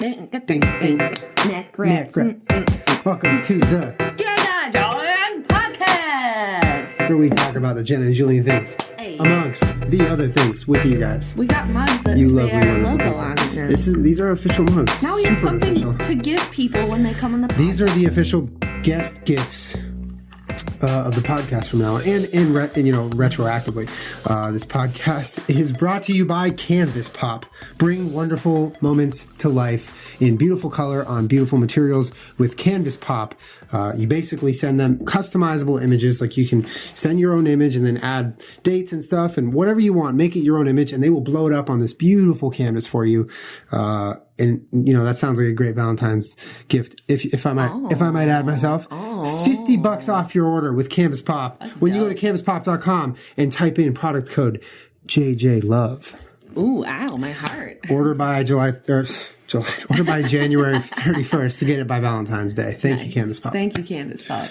Neck rats. Welcome to the Jenna Julien Podcast, where we talk about the Jenna Julien things, amongst the other things, with you guys. We got mugs that say our logo on it now. These are official mugs. Now we have something to give people when they come on the podcast. These are the official guest gifts of the podcast from now on, and retroactively. This podcast is brought to you by Canvas Pop. Bring wonderful moments to life in beautiful color on beautiful materials with Canvas Pop. You basically send them customizable images, like you can send your own image and then add dates and stuff and whatever you want. Make it your own image, and they will blow it up on this beautiful canvas for you. And that sounds like a great Valentine's gift. If I might add myself, $50 off your order with Canvas Pop. That's when dope. you go to canvaspop.com and type in product code JJLove. Ooh, ow, my heart. Order by January 31st to get it by Valentine's Day. Thank you, Canvas Pop. Thank you, Canvas Pop.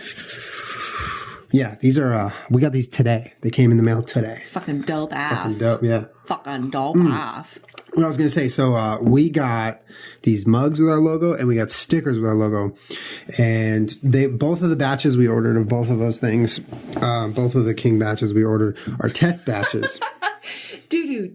Yeah, these are, we got these today. They came in the mail today. Fucking dope ass. Fucking dope, yeah. Fucking dope off. What I was going to say, so we got these mugs with our logo and we got stickers with our logo. And both of the batches we ordered of both of those things, both of the King batches we ordered are test batches. Doo-doo.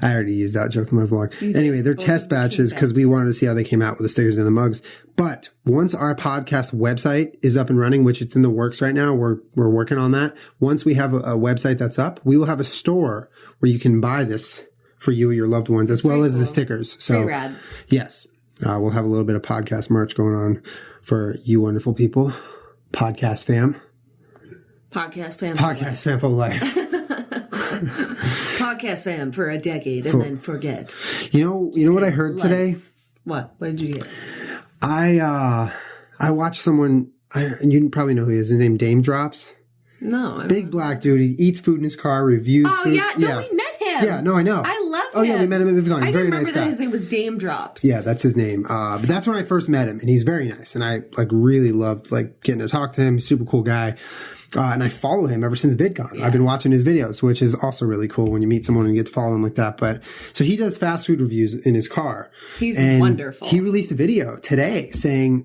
I already used that joke in my vlog. Anyway, they're test batches because we wanted to see how they came out with the stickers and the mugs. But once our podcast website is up and running, which it's in the works right now, we're working on that. Once we have a website that's up, we will have a store where you can buy this for you or your loved ones, as well as the stickers. So, pretty rad. Yes, we'll have a little bit of podcast merch going on for you wonderful people. Podcast fam. Podcast fam. Podcast fam for life. Podcast fam for a decade and then forget. You know what I heard today? What? What did you get? I watched someone, you probably know who he is. His name Dame Drops. No. Big black dude. He eats food in his car, reviews food. Oh, yeah. No, we met him. Yeah, no, I know. I love him. Oh, yeah, we met him at Vivian. He's a very nice guy. That his name was Dame Drops. Yeah, that's his name. But that's when I first met him, and he's very nice. And I really loved getting to talk to him. He's a super cool guy. And I follow him ever since VidCon. Yeah. I've been watching his videos, which is also really cool when you meet someone and you get to follow him like that. But so he does fast food reviews in his car. He's and wonderful. He released a video today saying,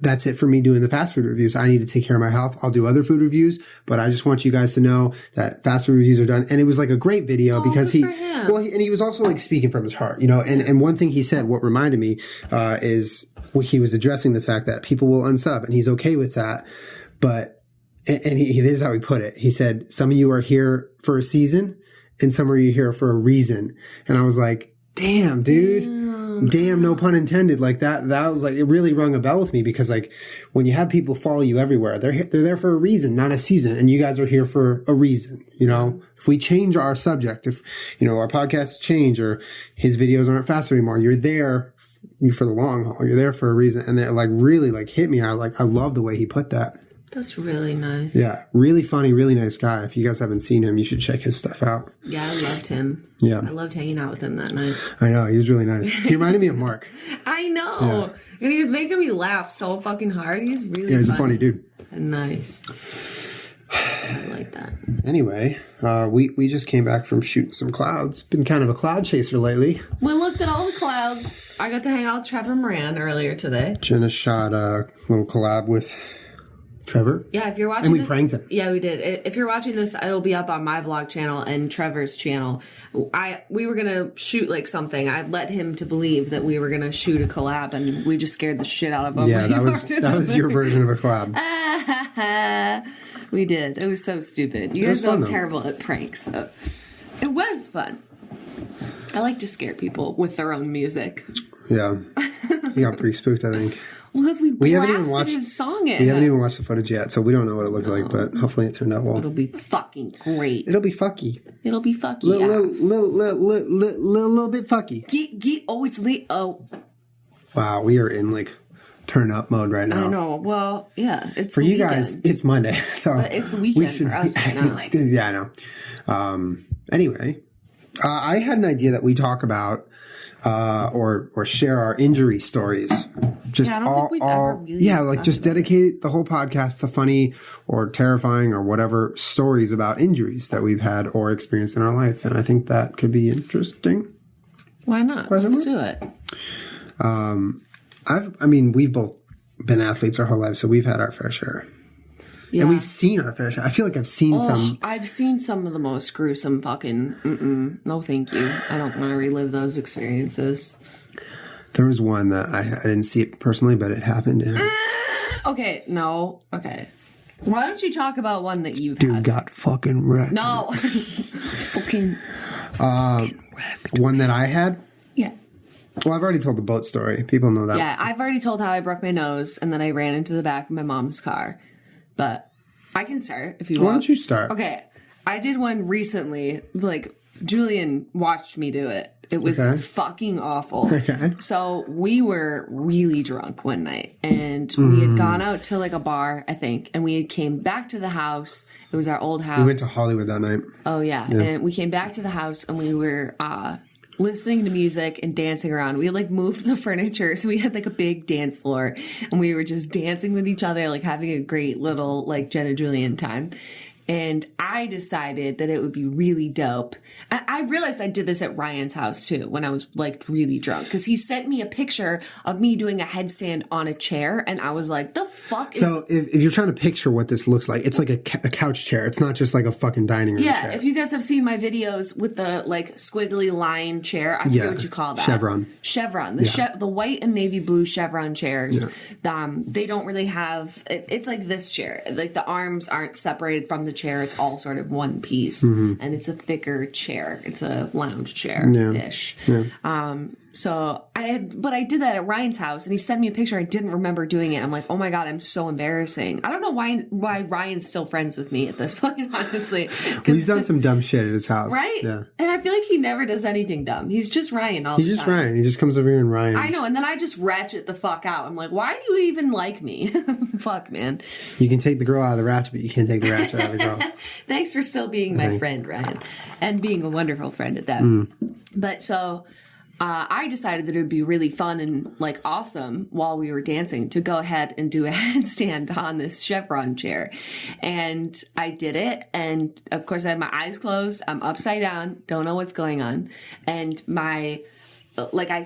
that's it for me doing the fast food reviews. I need to take care of my health. I'll do other food reviews, but I just want you guys to know that fast food reviews are done. And it was like a great video because he was also speaking from his heart, and one thing he said, what reminded me, is he was addressing the fact that people will unsub and he's okay with that. But, and this is how he put it. He said, some of you are here for a season and some of you are here for a reason. And I was like, damn, dude. Damn, no pun intended. Like that was it really rung a bell with me because when you have people follow you everywhere, they're there for a reason, not a season. And you guys are here for a reason. If we change our subject, if, our podcasts change or his videos aren't fast anymore, you're there for the long haul. You're there for a reason. And it really hit me. I love the way he put that. That's really nice. Yeah. Really funny, really nice guy. If you guys haven't seen him, you should check his stuff out. Yeah, I loved him. Yeah. I loved hanging out with him that night. I know. He was really nice. He reminded me of Mark. I know. Yeah. And he was making me laugh so fucking hard. He's really he's a funny dude. And nice. I like that. Anyway, we just came back from shooting some clouds. Been kind of a cloud chaser lately. We looked at all the clouds. I got to hang out with Trevor Moran earlier today. Jenna shot a little collab with Trevor. Yeah, if you're watching and we this, pranked him. Yeah, we did. If you're watching this, it'll be up on my vlog channel and Trevor's channel. We were gonna shoot something. I led him to believe that we were gonna shoot a collab, and we just scared the shit out of him. Yeah, that was your version of a collab. We did. It was so stupid. You guys know I'm terrible at pranks. So it was fun. I like to scare people with their own music. Yeah, he got pretty spooked, I think. Well, because we haven't even watched his song yet. We haven't even watched the footage yet, so we don't know what it looks like, but hopefully it turned out well. It'll be fucking great. It'll be fucky. It'll be fucky. Little bit fucky. It's late. Oh. Wow, we are in turn up mode right now. I know. Well, yeah. It's for you guys. It's Monday, so but it's the weekend for us. Acting like this. Yeah, I know. Anyway, I had an idea that we talk about. Or share our injury stories. Just just dedicate the whole podcast to funny or terrifying or whatever stories about injuries that we've had or experienced in our life. And I think that could be interesting. Why not? Let's do it. We've both been athletes our whole lives, so we've had our fair share. Yeah. And we've seen our fair share. I feel like I've seen some. I've seen some of the most gruesome fucking. No, thank you. I don't want to relive those experiences. There was one that I didn't see it personally, but it happened. Okay, no. Okay. Why don't you talk about one that you've Dude had? got fucking wrecked. No. fucking wrecked. One that I had? Yeah. Well, I've already told the boat story. People know that. Yeah, I've already told how I broke my nose and then I ran into the back of my mom's car. But I can start if you want. Why don't you start? Okay. I did one recently. Like, Julian watched me do it. It was fucking awful. Okay. So we were really drunk one night and we had gone out to like a bar, I think, and we came back to the house. It was our old house. We went to Hollywood that night. Oh, yeah. And we came back to the house and we were listening to music and dancing around. We like moved the furniture. So we had like a big dance floor and we were just dancing with each other, like having a great little like Jenna Julien time. And I decided that it would be really dope. I realized I did this at Ryan's house too when I was like really drunk because he sent me a picture of me doing a headstand on a chair and I was like, the fuck is... So if you're trying to picture what this looks like, it's like a couch chair. It's not just like a fucking dining room chair. Yeah, if you guys have seen my videos with the like squiggly line chair, I forget what you call that. Chevron. The white and navy blue chevron chairs. Yeah. They don't really have... It's like this chair. Like the arms aren't separated from the chair. It's all sort of one piece and it's a thicker chair. It's a lounge chair ish. Yeah. So I did that at Ryan's house and he sent me a picture. I didn't remember doing it. I'm like, oh my God, I'm so embarrassing. I don't know why Ryan's still friends with me at this point, honestly. He's done some dumb shit at his house. Right? Yeah. And I feel like he never does anything dumb. He's just Ryan all the time. He's just Ryan. He just comes over here and Ryan. I know. And then I just ratchet the fuck out. I'm like, why do you even like me? Fuck, man. You can take the girl out of the ratchet, but you can't take the ratchet out of the girl. Thanks for still being my friend, Ryan. And being a wonderful friend at that. But so... I decided that it would be really fun and like awesome while we were dancing to go ahead and do a headstand on this chevron chair. And I did it. And of course I had my eyes closed. I'm upside down. Don't know what's going on. And I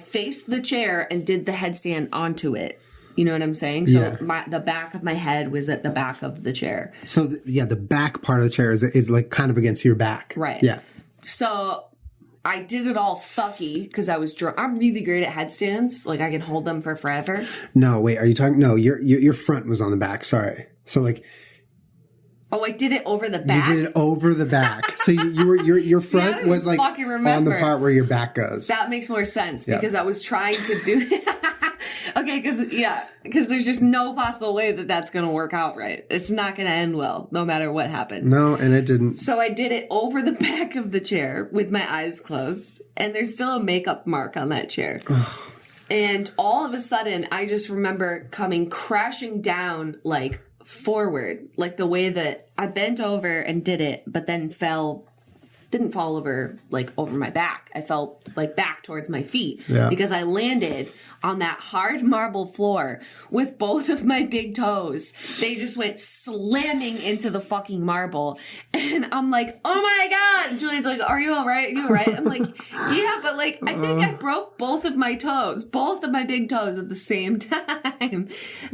faced the chair and did the headstand onto it. You know what I'm saying? So the back of my head was at the back of the chair. So the back part of the chair is like kind of against your back. Right. Yeah. So I did it all fucky because I was drunk. I'm really great at headstands. Like I can hold them for forever. No, wait. Are you talking? No, your front was on the back. Sorry. So like. Oh, I did it over the back. You did it over the back. So your front was like on the part where your back goes. That makes more sense because I was trying to do. Okay, because there's just no possible way that that's going to work out right. It's not going to end well, no matter what happens. No, and it didn't. So I did it over the back of the chair with my eyes closed, and there's still a makeup mark on that chair. And all of a sudden, I just remember coming crashing down, like, forward, like the way that I bent over and did it, but then didn't fall over, like, over my back. I fell, like, back towards my feet because I landed on that hard marble floor with both of my big toes. They just went slamming into the fucking marble. And I'm like, oh my God. And Julian's like, are you all right? Are you all right? I'm like, yeah, but like, I think I broke both of my big toes at the same time.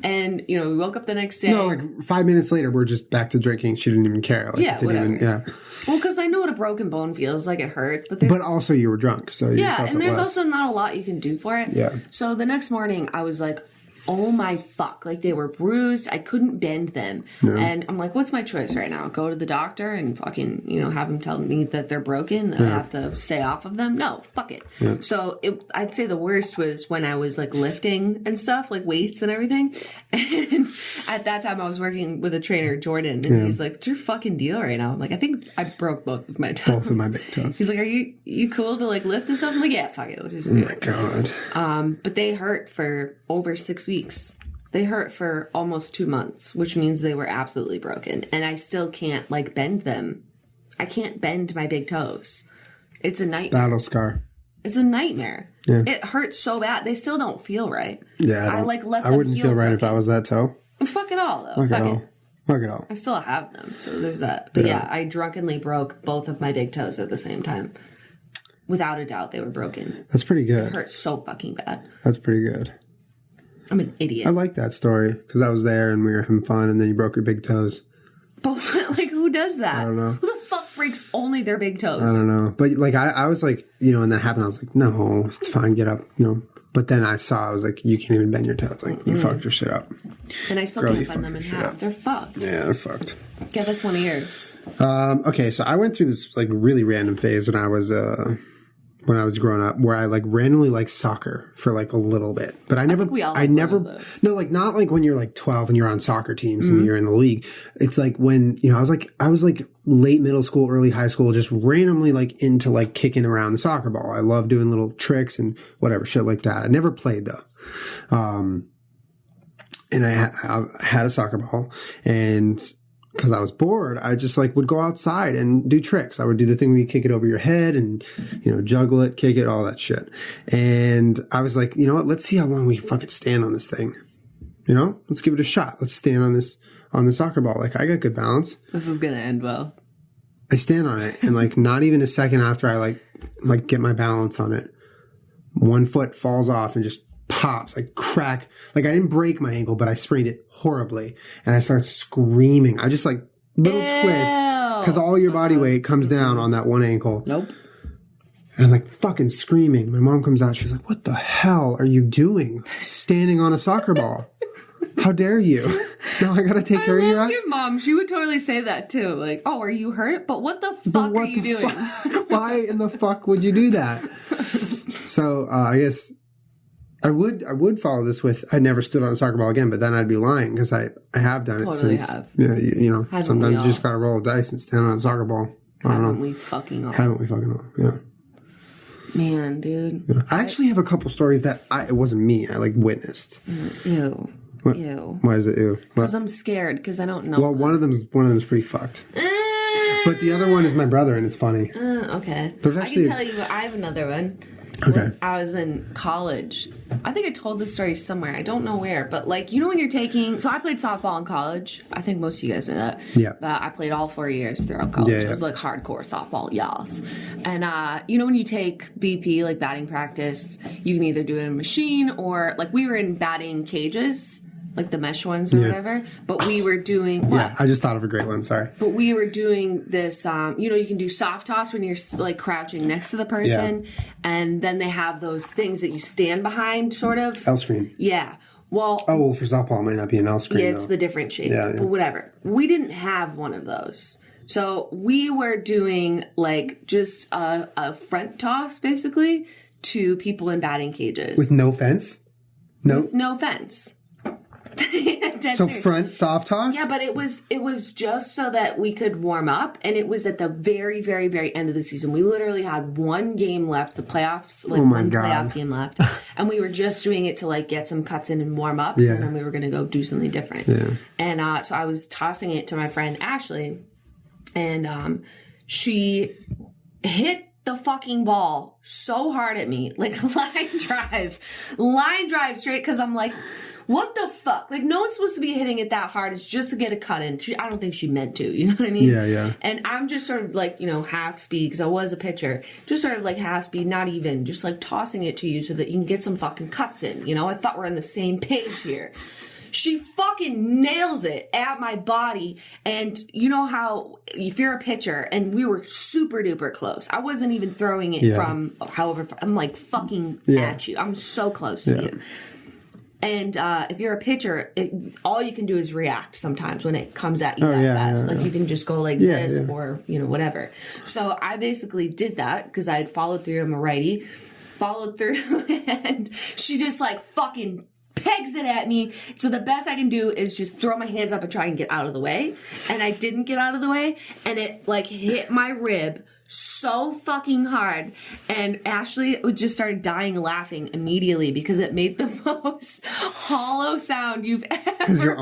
And, we woke up the next day. No, like 5 minutes later, we're just back to drinking. She didn't even care. Like, whatever. Well, because I know what a broken bone feels like. It hurts. But also you were drunk. So you felt and there's also not a lot you can do for it. Yeah. So the next morning, I was like, oh my fuck. Like, they were bruised. I couldn't bend them. Yeah. And I'm like, what's my choice right now? Go to the doctor and fucking, have him tell me that they're broken, that I have to stay off of them? No, fuck it. Yeah. So I'd say the worst was when I was, like, lifting and stuff, like weights and everything. And at that time, I was working with a trainer, Jordan, and he was like, what's your fucking deal right now? I'm like, I think I broke both of my toes. Both of my big toes. He's like, are you cool to, like, lift and stuff? I'm like, yeah, fuck it. Let's just do it. Oh, my God. But they hurt for over 6 weeks. They hurt for almost 2 months, which means they were absolutely broken. And I still can't, like, bend them. I can't bend my big toes. It's a nightmare. Battle scar. It's a nightmare. Yeah. It hurts so bad. They still don't feel right. Yeah, I wouldn't feel right if I was that toe. Fuck it all, though. Fuck it all. I still have them, so there's that. But yeah, I drunkenly broke both of my big toes at the same time. without a doubt, they were broken. That's pretty It good. hurt so fucking bad. That's pretty good. I'm an idiot. I like that story because I was there and we were having fun, and then you broke your big toes. But like, who does that? I don't know. Who the fuck breaks only their big toes? I don't know. But like, I was like, you know, when that happened, I was like, no, it's fine, get up, you know. But then I was like, you can't even bend your toes. Like, you fucked your shit up. And I still can't bend them in half. They're fucked. Yeah, they're fucked. Give us one of yours. Okay, so I went through this like really random phase when I was growing up, where I like randomly liked soccer for like a little bit, but I never, no, like not like when you're like 12 and you're on soccer teams and you're in the league. It's like when, you know, I was like late middle school, early high school, just randomly like into like kicking around the soccer ball. I love doing little tricks and whatever shit like that. I never played though. And I had a soccer ball, and because I was bored, I just like would go outside and do tricks. I would do the thing where you kick it over your head and, you know, juggle it, kick it, all that shit. And I was like, you know what? Let's see how long we can fucking stand on this thing. You know, let's give it a shot. Let's stand on the soccer ball. Like, I got good balance. This is gonna end well. I stand on it, and like not even a second after I like get my balance on it, one foot falls off and just pops, like crack. Like, I didn't break my ankle, but I sprained it horribly, and I start screaming. I just like little twist, because all your body weight comes down on that one ankle. Nope. And I'm like fucking screaming. My mom comes out. She's like, "What the hell are you doing? Standing on a soccer ball? How dare you?" Now I gotta take care of your ass. Your mom, she would totally say that too. Like, "Oh, are you hurt? But what the fuck are you doing? Why in the fuck would you do that?" So I guess I would follow this with, I never stood on a soccer ball again, but then I'd be lying, because I have done it since. Have. Yeah, you know, sometimes you just gotta roll a dice and stand on a soccer ball. Haven't we fucking all? Yeah. Man, dude. Yeah. I actually have a couple stories that it wasn't me. I like witnessed. Ew. What? Ew. Why is it ew? Because I'm scared, because I don't know. Well, one of them's pretty fucked. But the other one is my brother, and it's funny. Okay. I can tell you, I have another one. Okay. When I was in college, I think I told this story somewhere. I don't know where, but like, you know, when you're taking, so I played softball in college. I think most of you guys know that. Yeah. But I played all 4 years throughout college. Yeah. It was like hardcore softball, yes. And you know, when you take BP, like batting practice, you can either do it in a machine, or like we were in batting cages, like the mesh ones or whatever. But we were doing what? Yeah, I just thought of a great one. Sorry. But we were doing this, you know, you can do soft toss when you're like crouching next to the person. Yeah. And then they have those things that you stand behind, sort of. L screen. Yeah. Well. Oh, well, for softball, it might not be an L screen. Yeah, it's the different shape. Yeah. But whatever. We didn't have one of those. So we were doing like just a front toss, basically, to people in batting cages. With no fence? No. With no fence. So front soft toss? Yeah, but it was just so that we could warm up, and it was at the very, very, very end of the season. We literally had one game left, the playoffs, like one playoff game left, and we were just doing it to like get some cuts in and warm up, because then we were going to go do something different. Yeah. And so I was tossing it to my friend Ashley, and she hit the fucking ball so hard at me, like line drive straight, because I'm like, what the fuck? Like, no one's supposed to be hitting it that hard. It's just to get a cut in. I don't think she meant to. You know what I mean? Yeah, yeah. And I'm just sort of like, you know, half speed, because I was a pitcher. Just sort of like half speed, not even. Just like tossing it to you so that you can get some fucking cuts in. You know, I thought we're on the same page here. She fucking nails it at my body. And you know how, if you're a pitcher, and we were super duper close. I wasn't even throwing it from however far. I'm like fucking at you. I'm so close to you. And if you're a pitcher, all you can do is react sometimes when it comes at you fast. Like, you can just go like this or, you know, whatever. So I basically did that because I had followed through. I'm a righty. Followed through, and she just like fucking pegs it at me. So the best I can do is just throw my hands up and try and get out of the way. And I didn't get out of the way. And it like hit my rib so fucking hard, and Ashley just started dying laughing immediately because it made the most hollow sound you've ever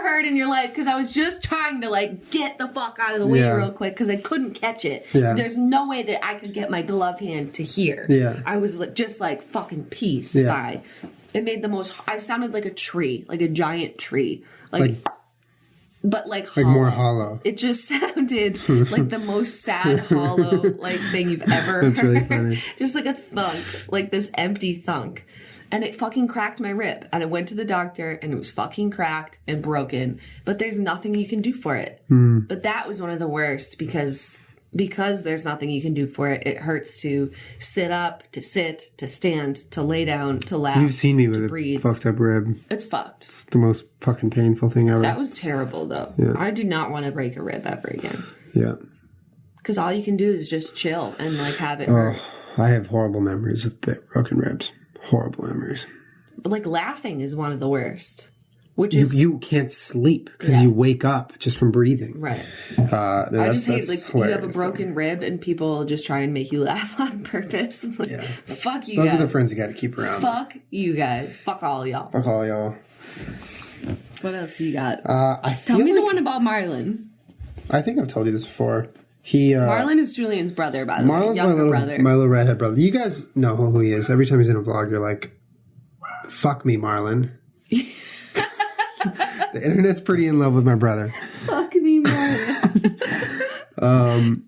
heard in your life, because I was just trying to like get the fuck out of the way real quick because I couldn't catch it. There's no way that I could get my glove hand to here. I was just like fucking peace. It made the most, I sounded like a tree, like a giant tree, like but like hollow. more hollow. It just sounded like the most sad hollow like thing you've ever That's heard. really funny. Just like a thunk, like this empty thunk. And it fucking cracked my rib. And I went to the doctor and it was fucking cracked and broken. But there's nothing you can do for it. But that was one of the worst because there's nothing you can do for it. It hurts to sit up, to sit, to stand, to lay down, to laugh. You've seen me with breathe. a fucked up rib. It's fucked. It's the most fucking painful thing ever. That was terrible though. Yeah. I do not want to break a rib ever again. Yeah. Because all you can do is just chill and like have it hurt. I have horrible memories with broken ribs. Horrible memories. But like laughing is one of the worst. Which is you can't sleep because you wake up just from breathing. right. I I just hate like you have a broken rib and people just try and make you laugh on purpose. Like, fuck you Those guys. are the friends you got to keep around. Fuck you guys. Fuck all y'all. Fuck all y'all. What else you got? Tell me the one about Marlon. I think I've told you this before. Marlon is Julian's brother, by the way. Marlon's Younger brother. my little redhead brother. You guys know who he is. Every time he's in a vlog, you're like, fuck me, Marlon. The internet's pretty in love with my brother. Fuck me, Marlon.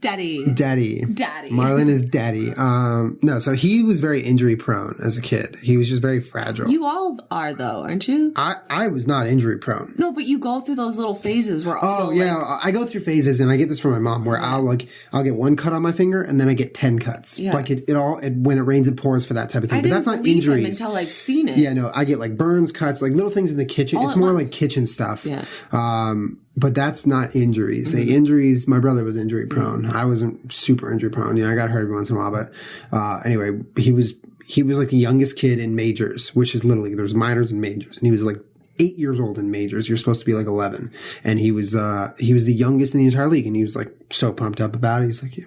Daddy. Marlon is daddy. No, so he was very injury prone as a kid. He was just very fragile. You all are, though, aren't you? I was not injury prone. No, but you go through those little phases where I go through phases, and I get this from my mom where I'll get one cut on my finger and then I get 10 cuts. Yeah. Like when it rains it pours for that type of thing. But that's not injuries until I've seen it. Yeah, no, I get like burns, cuts, like little things in the kitchen. It's more like kitchen stuff. Yeah. But that's not injuries. Mm-hmm. The injuries, my brother was injury prone. I wasn't super injury prone. I got hurt every once in a while, but anyway, he was like the youngest kid in majors, which is literally there's minors and majors, and he was like 8 years old in majors. You're supposed to be like 11, and he was the youngest in the entire league, and he was like so pumped up about it. He's like, yeah,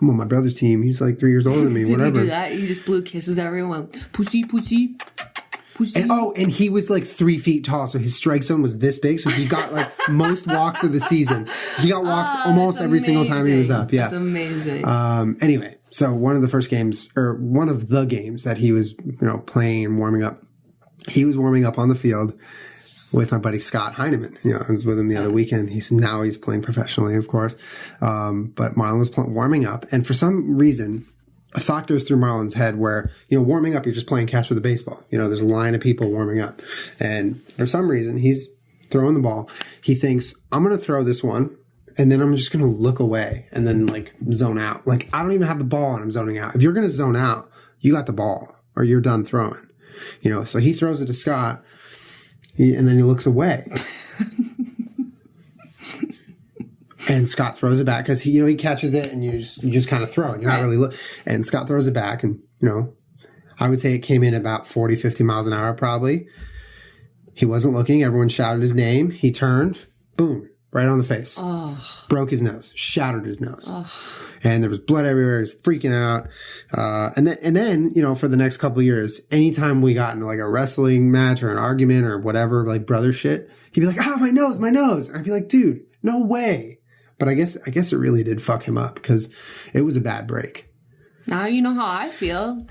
I'm on my brother's team. He's like 3 years older than me. Did whatever. You do that? You just blew kisses at everyone. Pussy, pussy. And he was like 3 feet tall, so his strike zone was this big. So he got like most walks of the season. He got walked almost every single time he was up. Yeah, that's amazing. Anyway, so one of the games that he was playing and warming up, he was warming up on the field with my buddy Scott Heineman. I was with him the other weekend. He's playing professionally, of course. But Marlon was warming up, and for some reason, a thought goes through Marlon's head where, warming up, you're just playing catch with a baseball. There's a line of people warming up. And for some reason, he's throwing the ball. He thinks, I'm going to throw this one, and then I'm just going to look away and then, like, zone out. Like, I don't even have the ball, and I'm zoning out. If you're going to zone out, you got the ball, or you're done throwing. So he throws it to Scott, and then he looks away. And Scott throws it back because he catches it and you just kind of throw it. You're not really and Scott throws it back and, I would say it came in about 40, 50 miles an hour probably. He wasn't looking. Everyone shouted his name. He turned. Boom. Right on the face. Oh. Broke his nose. Shattered his nose. Oh. And there was blood everywhere. He was freaking out. And then, for the next couple of years, anytime we got into like a wrestling match or an argument or whatever, like brother shit, he'd be like, my nose. And I'd be like, dude, no way. But I guess it really did fuck him up because it was a bad break. Now you know how I feel.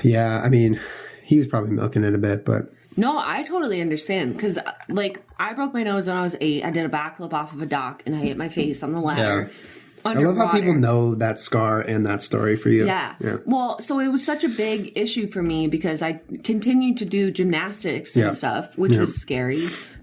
Yeah, I mean, he was probably milking it a bit, but... No, I totally understand because, like, I broke my nose when I was 8. I did a backflip off of a dock and I hit my face on the ladder. Yeah. I love how people know that scar and that story for you. Yeah. Well, so it was such a big issue for me because I continued to do gymnastics and stuff, which was scary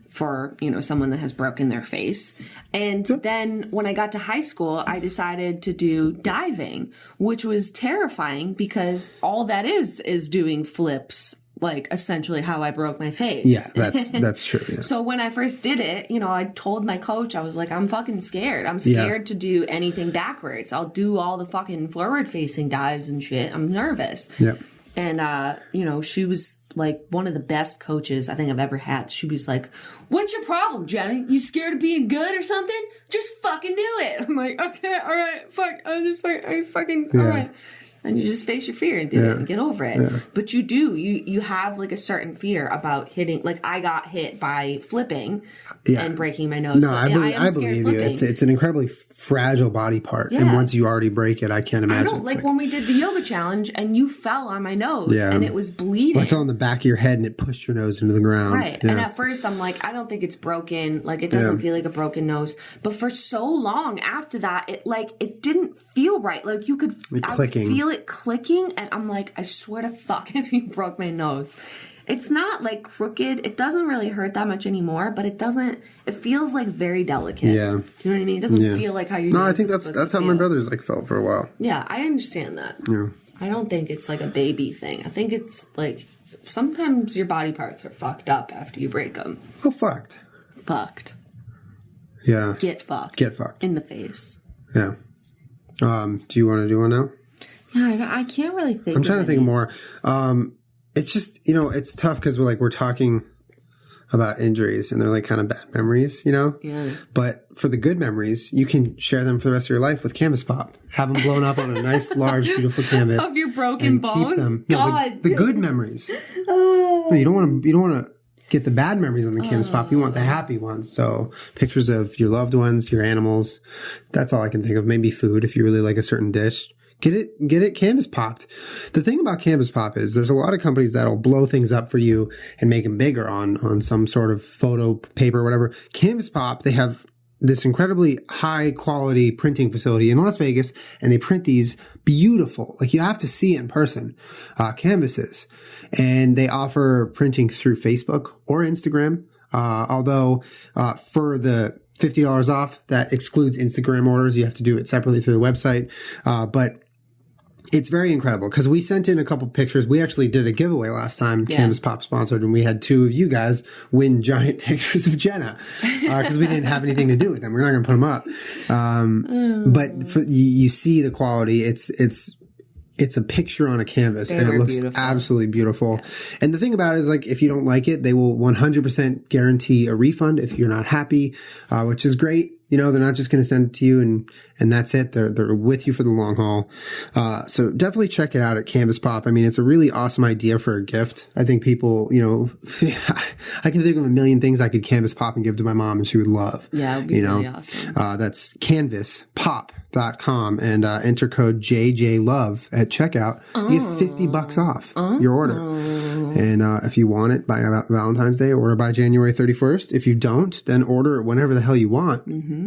for, someone that has broken their face. And then when I got to high school, I decided to do diving, which was terrifying because all that is doing flips, like essentially how I broke my face. Yeah, that's true. Yeah. So when I first did it, I told my coach, I was like, I'm fucking scared. I'm scared to do anything backwards. I'll do all the fucking forward facing dives and shit. I'm nervous. Yeah. And, she was like one of the best coaches I think I've ever had. She was like, what's your problem, Jenny? You scared of being good or something? Just fucking do it. I'm like, okay, all right, fuck. All right. and you just face your fear and do it and get over it. Yeah. But you have like a certain fear about hitting. Like I got hit by flipping and breaking my nose. No, I believe you. It's an incredibly fragile body part, and once you already break it, I can't imagine. I know, like when we did the yoga challenge and you fell on my nose and it was bleeding. Well, I fell on the back of your head and it pushed your nose into the ground. Right. Yeah. And at first I'm like, I don't think it's broken. Like it doesn't feel like a broken nose. But for so long after that, it didn't feel right. Like you could feel it clicking, and I'm like, I swear to fuck if you broke my nose. It's not like crooked. It doesn't really hurt that much anymore, but it feels like very delicate. Yeah. You know what I mean? It doesn't feel like how you. No, I think that's how my brothers like felt for a while. Yeah, I understand that. Yeah. I don't think it's like a baby thing. I think it's like sometimes your body parts are fucked up after you break them. Oh, fucked. Fucked. Yeah. Get fucked. Get fucked. In the face. Yeah. Do you want to do one now? Yeah, I can't really think. I'm trying to think more. It's just, it's tough because we're talking about injuries and they're like kind of bad memories, Yeah. But for the good memories, you can share them for the rest of your life with Canvas Pop. Have them blown up on a nice, large, beautiful canvas. Of your broken bones? Keep them. God. No, the good memories. No, you don't want to get the bad memories on the Canvas Pop. You want the happy ones. So pictures of your loved ones, your animals. That's all I can think of. Maybe food if you really like a certain dish. Get it Canvas Popped. The thing about Canvas Pop is there's a lot of companies that'll blow things up for you and make them bigger on some sort of photo paper or whatever. Canvas Pop, they have this incredibly high quality printing facility in Las Vegas, and they print these beautiful, like you have to see it in person, canvases. And they offer printing through Facebook or Instagram. Although, for the $50 off, that excludes Instagram orders. You have to do it separately through the website. But it's very incredible because we sent in a couple pictures. We actually did a giveaway last time, Canvas Pop sponsored, and we had two of you guys win giant pictures of Jenna because we didn't have anything to do with them. We're not going to put them up. But you see the quality. It's a picture on a canvas and it looks absolutely beautiful. Yeah. And the thing about it is if you don't like it, they will 100% guarantee a refund if you're not happy, which is great. They're not just going to send it to you and that's it. They're with you for the long haul. So definitely check it out at Canvas Pop. I mean, it's a really awesome idea for a gift. I think people, I can think of a million things I could Canvas Pop and give to my mom and she would love. Yeah, it would be really awesome. That's canvaspop.com and enter code JJLove at checkout. You get $50 off your order. And if you want it by Valentine's Day, order by January 31st. If you don't, then order it whenever the hell you want. Mm-hmm.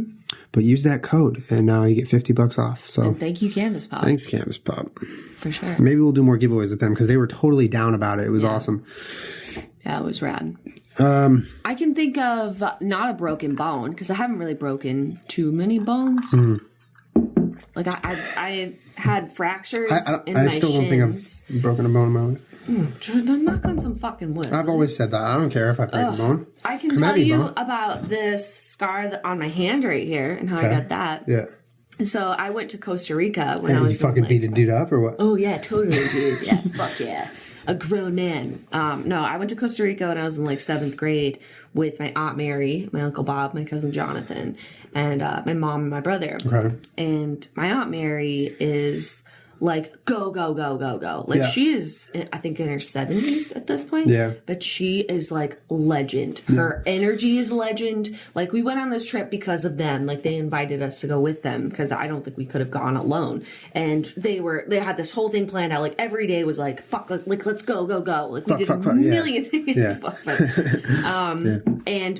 But use that code and you get $50 off. So and thank you, Canvas Pop. Thanks, Canvas Pop. For sure. Maybe we'll do more giveaways with them because they were totally down about it. It was awesome. Yeah, it was rad. I can think of not a broken bone because I haven't really broken too many bones. Mm-hmm. Like I had fractures in my shins. I still don't think I've broken a bone in my life. Don't knock on some fucking wood. I've always said that. I don't care if I break a bone. I can tell you about this scar on my hand right here and how I got that. Yeah. So I went to Costa Rica when I was. You fucking beat a dude up or what? Oh yeah, totally, dude. Yeah, fuck yeah. A grown man. No, I went to Costa Rica when I was in 7th grade with my Aunt Mary, my Uncle Bob, my cousin Jonathan, and my mom and my brother. Okay. And my Aunt Mary is go, go, go, go, go. She is, I think, in her 70s at this point. Yeah. But she is, legend. Her energy is legend. We went on this trip because of them. They invited us to go with them because I don't think we could have gone alone. And they had this whole thing planned out. Every day was fuck, let's go, go, go. We did a million things. Yeah. Fuck. And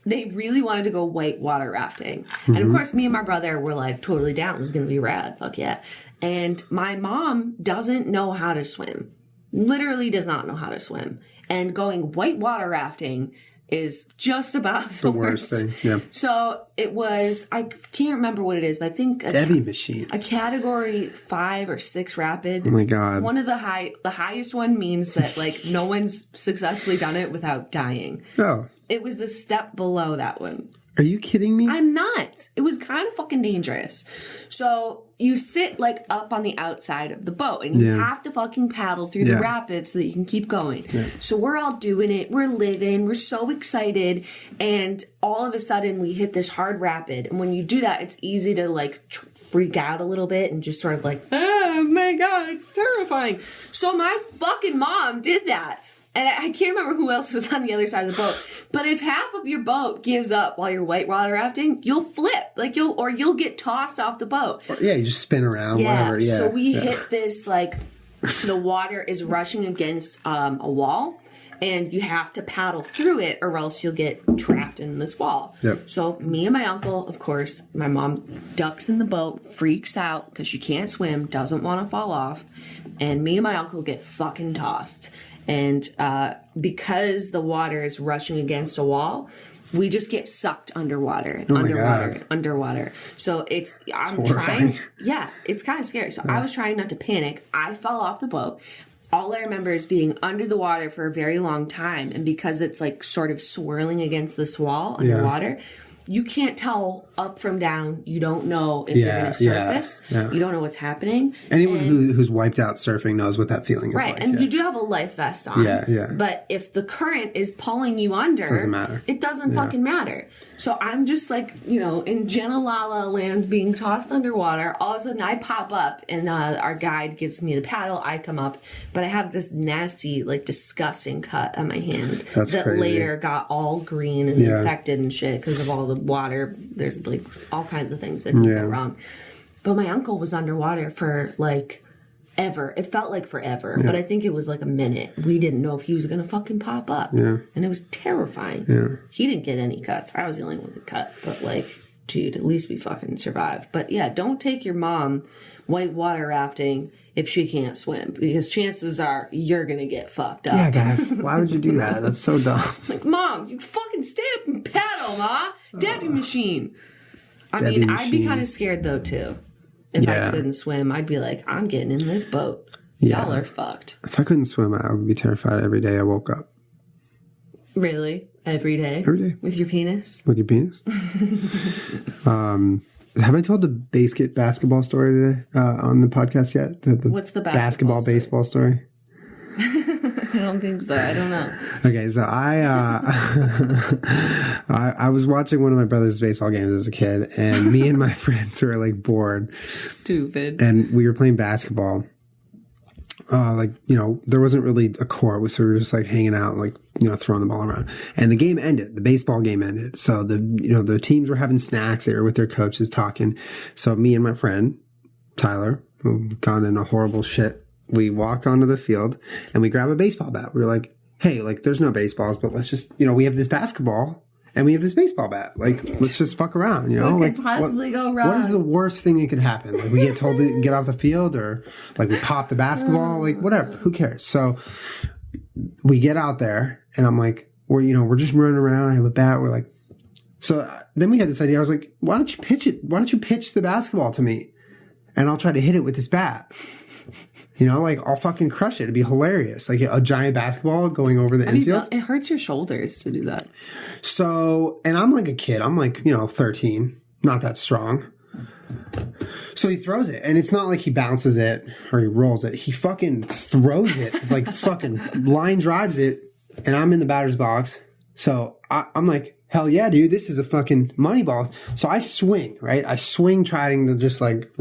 they really wanted to go whitewater rafting. Mm-hmm. And, of course, me and my brother were, totally down. This is going to be rad. Fuck yeah. And my mom doesn't know how to swim. Literally does not know how to swim. And going whitewater rafting is just about the worst thing. Yeah. So it was, I can't remember what it is, but I think heavy machine. A category 5 or 6 rapid. Oh my God. One of the highest one means that no one's successfully done it without dying. Oh. It was the step below that one. Are you kidding me? I'm not. It was kind of fucking dangerous. So you sit like up on the outside of the boat and you have to fucking paddle through the rapids so that you can keep going. Yeah. So we're all doing it. We're living. We're so excited. And all of a sudden we hit this hard rapid. And when you do that, it's easy to like freak out a little bit and just sort of like, oh my God, it's terrifying. So my fucking mom did that. And I can't remember who else was on the other side of the boat. But if half of your boat gives up while you're whitewater rafting, you'll flip. Like you'll get tossed off the boat. Yeah, you just spin around, whatever. Yeah. So we hit this, like, the water is rushing against a wall. And you have to paddle through it or else you'll get trapped in this wall. Yep. So me and my uncle, of course, my mom ducks in the boat, freaks out because she can't swim, doesn't want to fall off. And me and my uncle get fucking tossed. And because the water is rushing against a wall, we just get sucked underwater. So I'm trying. Yeah, it's kind of scary. So I was trying not to panic. I fell off the boat. All I remember is being under the water for a very long time. And because it's like sort of swirling against this wall underwater, you can't tell up from down. You don't know if you're going to surface. Yeah. You don't know what's happening. Anyone who's wiped out surfing knows what that feeling is like. Right, and you do have a life vest on. Yeah. But if the current is pulling you under, it doesn't matter. It doesn't fucking matter. So I'm just like, in Jenna La La land being tossed underwater. All of a sudden I pop up and our guide gives me the paddle. I come up, but I have this nasty, like disgusting cut on my hand that crazy. Later got all green and infected and shit because of all the water. There's like all kinds of things that can go wrong. But my uncle was underwater for like ever. It felt like forever, but I think it was like a minute. We didn't know if he was going to fucking pop up. Yeah. And it was terrifying. Yeah. He didn't get any cuts. I was the only one with a cut. But like, dude, at least we fucking survived. But yeah, don't take your mom whitewater rafting if she can't swim, because chances are you're going to get fucked up. Yeah, guys. Why would you do that? That's so dumb. Like, Mom, you fucking stay up and paddle, Ma. Debbie machine. I'd be kind of scared though, too. If I couldn't swim, I'd be like, I'm getting in this boat. Y'all are fucked. If I couldn't swim, I would be terrified every day I woke up. Really? Every day? Every day. With your penis? With your penis? Have I told the basketball story today on the podcast yet? What's the basketball baseball story? I don't think so. I don't know. Okay, so I was watching one of my brother's baseball games as a kid, and me and my friends were like bored. Stupid. And we were playing basketball. There wasn't really a court, so we were just like hanging out, like, throwing the ball around. And the game ended. The baseball game ended. So the teams were having snacks. They were with their coaches talking. So me and my friend, Tyler, who gone into horrible shit, we walked onto the field and we grabbed a baseball bat. We were like, hey, like, there's no baseballs, but let's just, we have this basketball and we have this baseball bat. Like, let's just fuck around, What could possibly go wrong? What is the worst thing that could happen? Like, we get told to get off the field, or like we pop the basketball, like whatever. Who cares? So we get out there and I'm like, we're just running around. I have a bat. We're like, so then we had this idea. I was like, why don't you pitch it? Why don't you pitch the basketball to me and I'll try to hit it with this bat? I'll fucking crush it. It'd be hilarious. Like a giant basketball going over the infield. It hurts your shoulders to do that. So, and I'm like a kid. I'm like, 13. Not that strong. So he throws it. And it's not like he bounces it or he rolls it. He fucking throws it. Like fucking line drives it. And I'm in the batter's box. So I'm like, hell yeah, dude. This is a fucking money ball. So I swing, right? I swing trying to just like,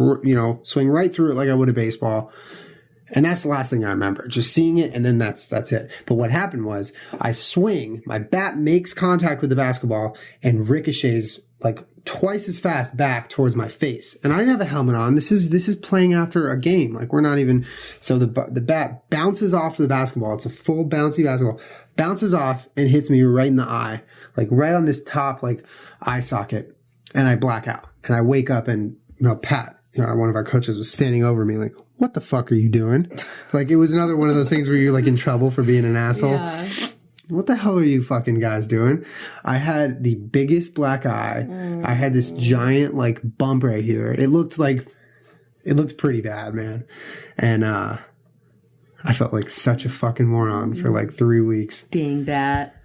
swing right through it like I would a baseball. And that's the last thing I remember, just seeing it, and then that's it. But what happened was I swing, my bat makes contact with the basketball and ricochets like twice as fast back towards my face. And I didn't have a helmet on. This is playing after a game. Like, we're not even, so the bat bounces off the basketball. It's a full bouncy basketball, bounces off and hits me right in the eye, like right on this top, like eye socket. And I black out and I wake up and, Pat, one of our coaches was standing over me like, what the fuck are you doing? Like, it was another one of those things where you're like in trouble for being an asshole. Yeah. What the hell are you fucking guys doing? I had the biggest black eye. I had this giant like bump right here. It looked pretty bad, man. And I felt like such a fucking moron for like 3 weeks. Dang that.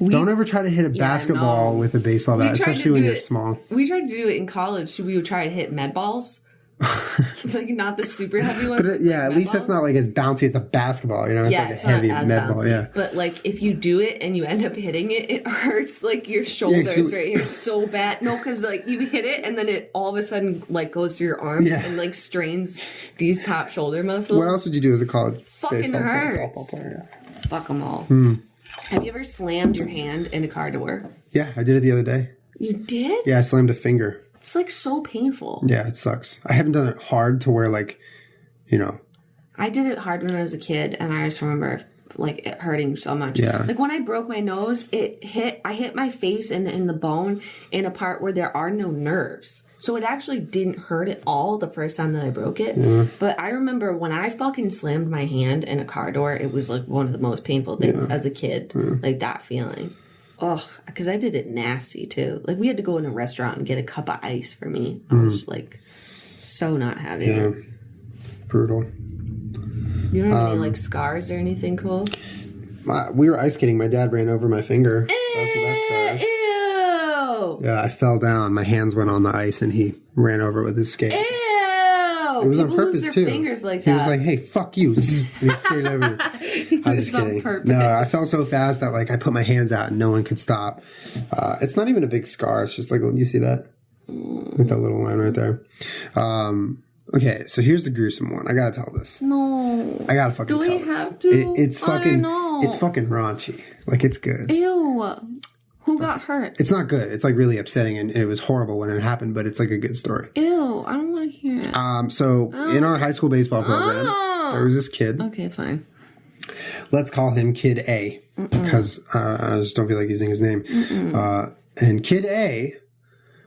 Don't ever try to hit a basketball with a baseball bat, especially when you're small. We tried to do it in college. We would try to hit med balls. Like not the super heavy one. But at least that's not like as bouncy as a basketball. You know, it's like a heavy med ball. Yeah. But like if you do it and you end up hitting it, it hurts like your shoulders right here so bad. No, because like you hit it and then it all of a sudden like goes through your arms and like strains these top shoulder muscles. What else would you do as a college fucking softball player? Fuck them all. Have you ever slammed your hand in a car door? Yeah, I did it the other day. You did? Yeah, I slammed a finger. It's like so painful. Yeah, it sucks. I haven't done it hard to where like, you know. I did it hard when I was a kid, and I just remember like it hurting so much. Yeah. Like when I broke my nose, I hit my face in the bone in a part where there are no nerves. So it actually didn't hurt at all the first time that I broke it. Yeah. But I remember when I fucking slammed my hand in a car door, it was like one of the most painful things as a kid. Like that feeling. Ugh, because I did it nasty too. Like we had to go in a restaurant and get a cup of ice for me. I was like so not having it. Brutal. You don't have any like scars or anything cool? We were ice skating. My dad ran over my finger. Ew! Yeah, I fell down. My hands went on the ice and he ran over it with his skate. Ew! It was on purpose too. Fingers like he was like, "Hey, fuck you!" And he skated over me. I'm just kidding. No, I fell so fast that like I put my hands out and no one could stop. It's not even a big scar. It's just like, you see that? With that little line right there. Okay, so here's the gruesome one. I gotta tell this. No. I gotta fucking tell this. Do we have to? It's fucking. It's fucking raunchy. Like it's good. Ew. Who got hurt? It's not good. It's like really upsetting, and it was horrible when it happened. But it's like a good story. Ew. I don't want to hear it. So in our high school baseball program, there was this kid. Okay, fine. Let's call him Kid A because I just don't feel like using his name. And Kid A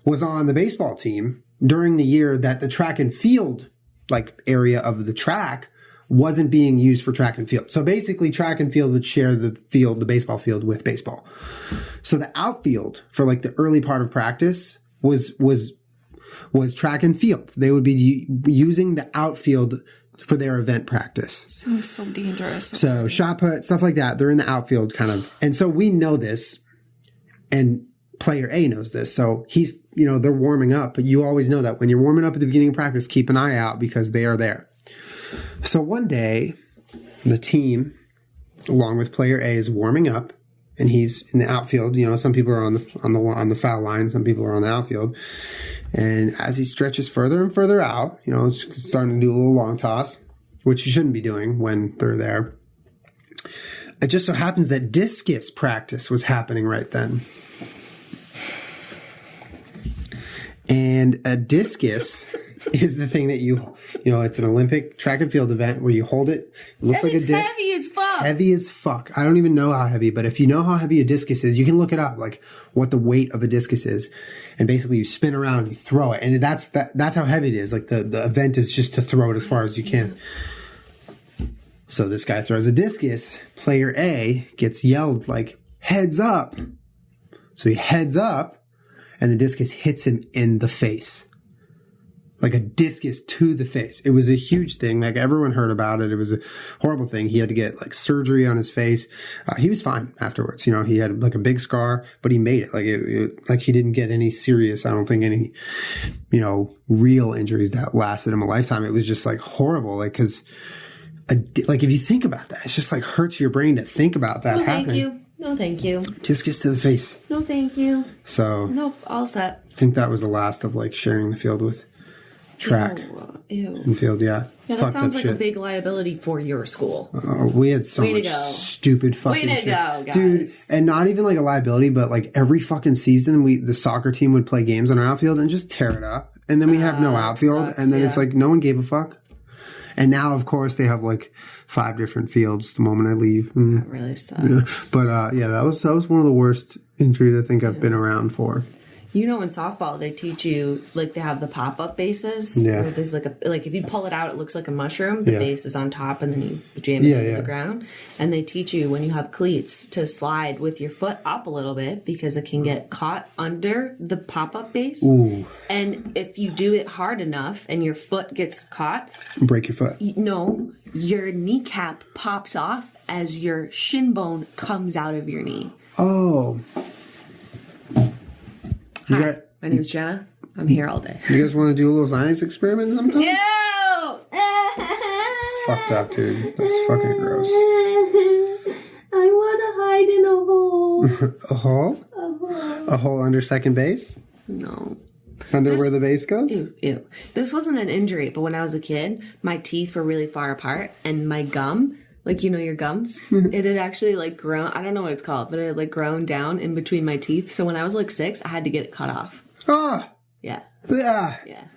was on the baseball team during the year that the track and field like area of the track wasn't being used for track and field. So basically track and field would share the baseball field with baseball. So the outfield for like the early part of practice was track and field. They would be using the outfield for their event practice. Sounds so dangerous. So shot put, stuff like that. They're in the outfield kind of. And so we know this and player A knows this. So he's, they're warming up, but you always know that when you're warming up at the beginning of practice, keep an eye out because they are there. So one day the team, along with player A, is warming up and he's in the outfield. Some people are on the foul line. Some people are on the outfield. And as he stretches further and further out, it's starting to do a little long toss, which you shouldn't be doing when they're there. It just so happens that discus practice was happening right then. And a discus is the thing that it's an Olympic track and field event where you hold it. It looks like a disc. It's heavy as fuck. Heavy as fuck. I don't even know how heavy, but if you know how heavy a discus is, you can look it up, like what the weight of a discus is. And basically you spin around and you throw it. And that's how heavy it is. Like the event is just to throw it as far as you can. So this guy throws a discus. Player A gets yelled like, heads up. So he heads up and the discus hits him in the face. Like a discus to the face. It was a huge thing. Like everyone heard about it. It was a horrible thing. He had to get like surgery on his face. He was fine afterwards. He had like a big scar, but he made it. Like he didn't get any serious, I don't think any, real injuries that lasted him a lifetime. It was just like horrible. Like, cause like if you think about that, it's just like hurts your brain to think about that happening. Thank you. No, thank you. Discus to the face. No, thank you. So. Nope, all set. I think that was the last of like sharing the field with track. Ew. And field, yeah. Yeah, that sounds like a big liability for your school. We had so much stupid fucking shit. Go, guys. Dude, and not even like a liability, but like every fucking season the soccer team would play games on our outfield and just tear it up. And then we have no outfield. And then it's like no one gave a fuck. And now, of course, they have like 5 different fields the moment I leave. That really sucks. Yeah. But that was one of the worst injuries I think I've been around for. You know, in softball, they teach you, like, they have the pop-up bases. Yeah. Where there's, like, if you pull it out, it looks like a mushroom. The base is on top, and then you jam it into the ground. And they teach you, when you have cleats, to slide with your foot up a little bit because it can get caught under the pop-up base. Ooh. And if you do it hard enough and your foot gets caught... Break your foot. No, your kneecap pops off as your shin bone comes out of your knee. Oh. Hi, my name's Jenna. I'm here all day. You guys want to do a little science experiment sometime? Ew! It's fucked up, dude. That's fucking gross. I want to hide in a hole. A hole? A hole. A hole under second base? No. Where the base goes? Ew. This wasn't an injury, but when I was a kid, my teeth were really far apart, and my gum, like, you know your gums? It had actually, like, grown, I don't know what it's called, but it had, like, grown down in between my teeth. So when I was, like, 6, I had to get it cut off. Ah! Yeah. Yeah. Yeah.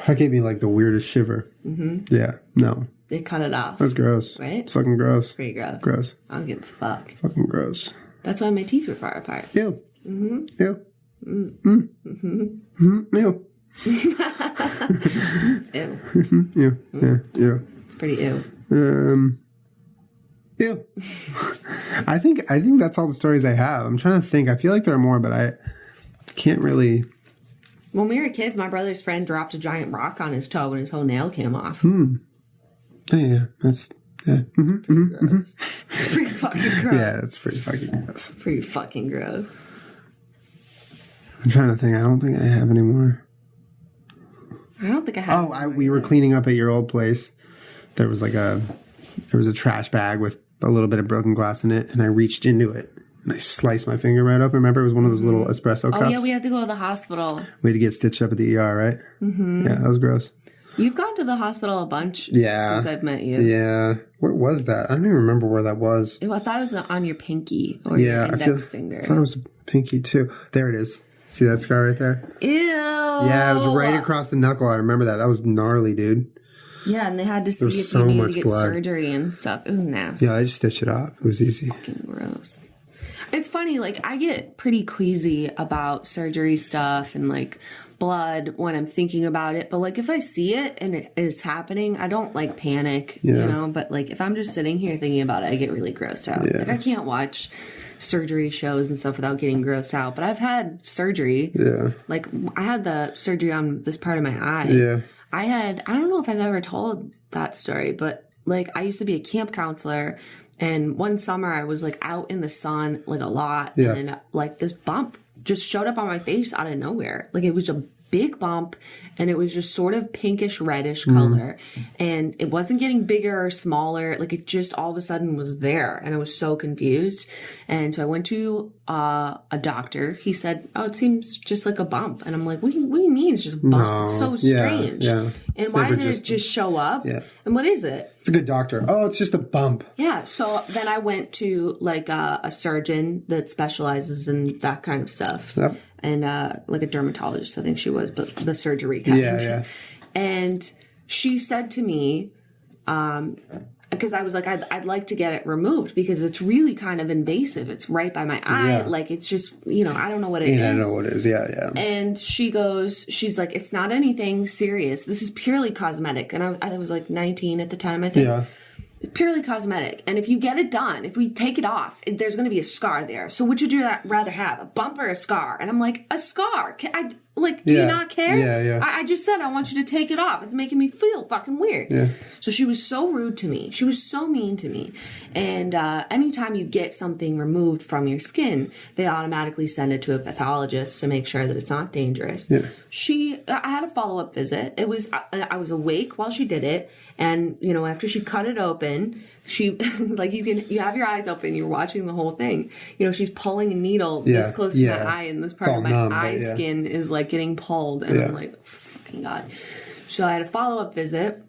That gave me, like, the weirdest shiver. Mm-hmm. Yeah. No. They cut it off. That's gross. Right? It's fucking gross. Pretty gross. Gross. I don't give a fuck. Fucking gross. That's why my teeth were far apart. Ew. Mm-hmm. Ew. Mm. Mm-hmm. Mm-hmm. Ew. Ew. Ew. Yeah. Ew. It's pretty ew. Ew. I think that's all the stories I have. I'm trying to think. I feel like there are more, but I can't really. When we were kids, my brother's friend dropped a giant rock on his toe and his whole nail came off. Yeah. That's. Yeah. Mm-hmm. Pretty gross. It's pretty fucking gross. Yeah, it's pretty fucking gross. Pretty fucking gross. I'm trying to think. I don't think I have any more. I don't think I have. We were cleaning up at your old place. There was a trash bag with a little bit of broken glass in it, and I reached into it and I sliced my finger right open. Remember, it was one of those little espresso cups. Oh yeah, we had to go to the hospital. We had to get stitched up at the ER, right? Mm-hmm. Yeah, that was gross. You've gone to the hospital a bunch since I've met you. Yeah. Where was that? I don't even remember where that was. I thought it was on your pinky or your index finger. I thought it was a pinky too. There it is. See that scar right there? Ew. Yeah, it was right across the knuckle. I remember that. That was gnarly, dude. Yeah, and they had to see if so you needed much to get blood. surgery and stuff. It was nasty. Yeah, I just stitched it up. It was easy. Fucking gross. It's funny, like, I get pretty queasy about surgery stuff and, like, blood when I'm thinking about it. But, like, if I see it and it's happening, I don't, like, panic, you know? But, like, if I'm just sitting here thinking about it, I get really grossed out. Yeah. Like, I can't watch surgery shows and stuff without getting grossed out. But I've had surgery. Yeah. Like, I had the surgery on this part of my eye. Yeah. I don't know if I've ever told that story, but, like, I used to be a camp counselor, and one summer I was, like, out in the sun, like, a lot, and, like, this bump just showed up on my face out of nowhere. Like, it was a big bump, and it was just sort of pinkish reddish color, and it wasn't getting bigger or smaller. Like, it just all of a sudden was there, and I was so confused. And so I went to a doctor. He said, "Oh, it seems just like a bump." And I'm like, what do you mean it's just a bump? No. It's so strange. Yeah. And why did it just show up? Yeah. And what is it? It's a good doctor. Oh, it's just a bump. Yeah. So then I went to, like, a surgeon that specializes in that kind of stuff. Yep. And like a dermatologist, I think she was, but the surgery kind. Yeah. And she said to me, because I was like, I'd like to get it removed because it's really kind of invasive. It's right by my eye. Yeah. Like, it's just, I don't know what it is. I don't know what it is. Yeah. And she's like, it's not anything serious. This is purely cosmetic. And I was like 19 at the time, I think. Yeah. It's purely cosmetic. And if you get it done, if we take it off, there's going to be a scar there. So would you rather have a bump or a scar? And I'm like, a scar. Do you not care? Yeah. I just said I want you to take it off. It's making me feel fucking weird. Yeah. So she was so rude to me. She was so mean to me. And anytime you get something removed from your skin, they automatically send it to a pathologist to make sure that it's not dangerous. Yeah. I had a follow-up visit. I was awake while she did it. And, after she cut it open, she, like, you have your eyes open, you're watching the whole thing. She's pulling a needle this close to my eye, and this part of my eye skin is, like, getting pulled. And I'm like, oh, fucking God. So I had a follow-up visit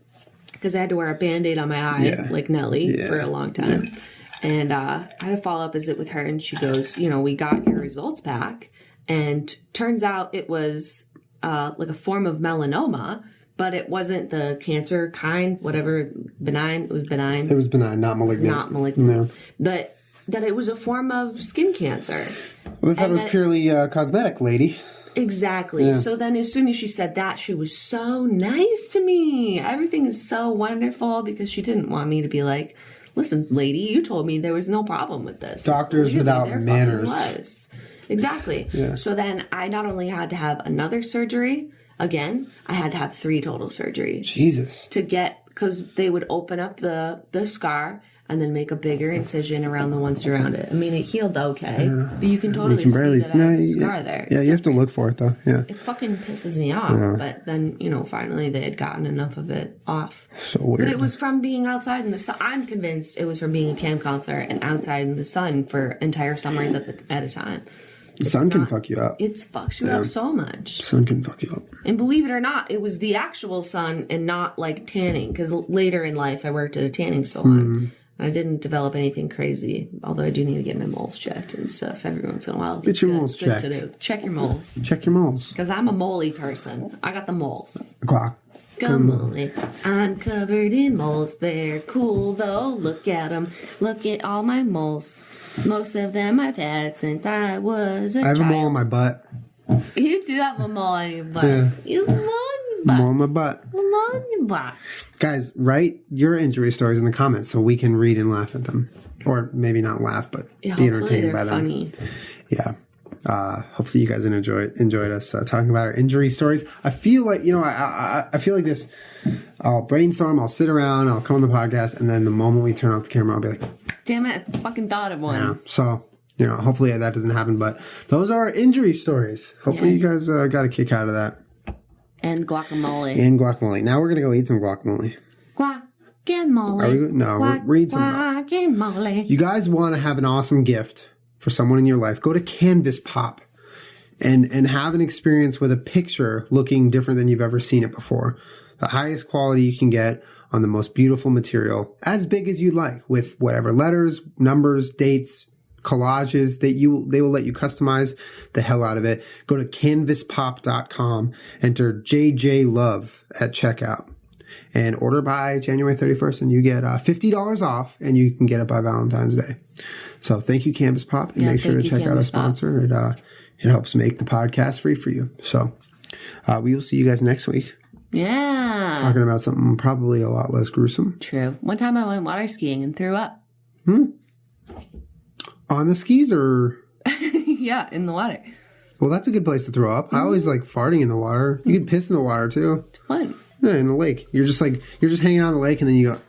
because I had to wear a Band-Aid on my eye, like Nelly, for a long time. Yeah. And I had a follow-up visit with her, and she goes, we got your results back. And turns out it was like a form of melanoma, but it wasn't the cancer kind, whatever, benign. It was benign. It was benign, not malignant. Not malignant. No. But that it was a form of skin cancer. Well, I thought it was purely cosmetic, lady. Exactly. Yeah. So then as soon as she said that, she was so nice to me. Everything is so wonderful because she didn't want me to be like, listen, lady, you told me there was no problem with this. Doctors really, without manners. Was. Exactly. Yeah. So then I not only had to have another surgery, again, I had to have 3 total surgeries. Jesus. To get, because they would open up the scar and then make a bigger incision around the ones around it. I mean, it healed okay, but you can totally see that I have a scar there. Yeah, you have to look for it, though. Yeah. It fucking pisses me off. But then, finally they had gotten enough of it off. So weird. But it was from being outside in the sun. I'm convinced it was from being a camp counselor and outside in the sun for entire summers at a time. The sun can fuck you up. It fucks you up so much. The sun can fuck you up. And believe it or not, it was the actual sun and not like tanning. Because later in life, I worked at a tanning salon. I didn't develop anything crazy, although I do need to get my moles checked and stuff every once in a while. Get your moles checked. To do. Check your moles. Check your moles. Because I'm a moley person. I got the moles. Guacamole. I'm covered in moles. They're cool though. Look at them. Look at all my moles. Most of them I've had since I was a child. I have a mole on my butt. You do have a mole on your butt. Yeah. You have a mole on your butt. Mole on my butt. A mole on your butt. Guys, write your injury stories in the comments so we can read and laugh at them. Or maybe not laugh, but be entertained by them. Funny. Yeah. Hopefully you guys enjoyed us talking about our injury stories. I feel like, I feel like this. I'll brainstorm, I'll sit around, I'll come on the podcast, and then the moment we turn off the camera, I'll be like, damn it, I fucking thought of one. Yeah. So, hopefully that doesn't happen, but those are our injury stories. Hopefully you guys got a kick out of that. And guacamole. Now we're going to go eat some guacamole. Guacamole. We're eating some guacamole. You guys want to have an awesome gift for someone in your life, go to Canvas Pop and have an experience with a picture looking different than you've ever seen it before. The highest quality you can get on the most beautiful material, as big as you like, with whatever letters, numbers, dates, collages that they will let you customize the hell out of it. Go to canvaspop.com, enter JJ Love at checkout, and order by January 31st, and you get $50 off, and you can get it by Valentine's Day. So thank you, Canvas Pop, and make sure to check out our sponsor. It helps make the podcast free for you. So we will see you guys next week. Yeah. Talking about something probably a lot less gruesome. True. One time I went water skiing and threw up. On the skis or? Yeah, in the water. Well, that's a good place to throw up. I always like farting in the water. You can piss in the water too. It's fun. Yeah, in the lake. You're just hanging out in the lake and then you go.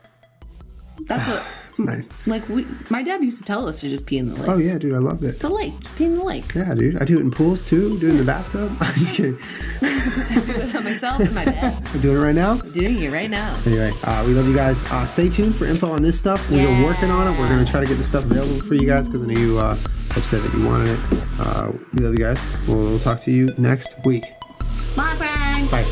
That's what. It's nice. Like my dad used to tell us to just pee in the lake. Oh yeah, dude, I loved it. It's a lake. Just pee in the lake. Yeah, dude. I do it in pools too. Do it in the bathtub. I'm just kidding. I do it on myself and my dad. We're doing it right now? I'm doing it right now. Anyway, we love you guys. Stay tuned for info on this stuff. We're working on it. We're going to try to get this stuff available for you guys because I know you upset that you wanted it. We love you guys. We'll talk to you next week. Bye, friend. Bye.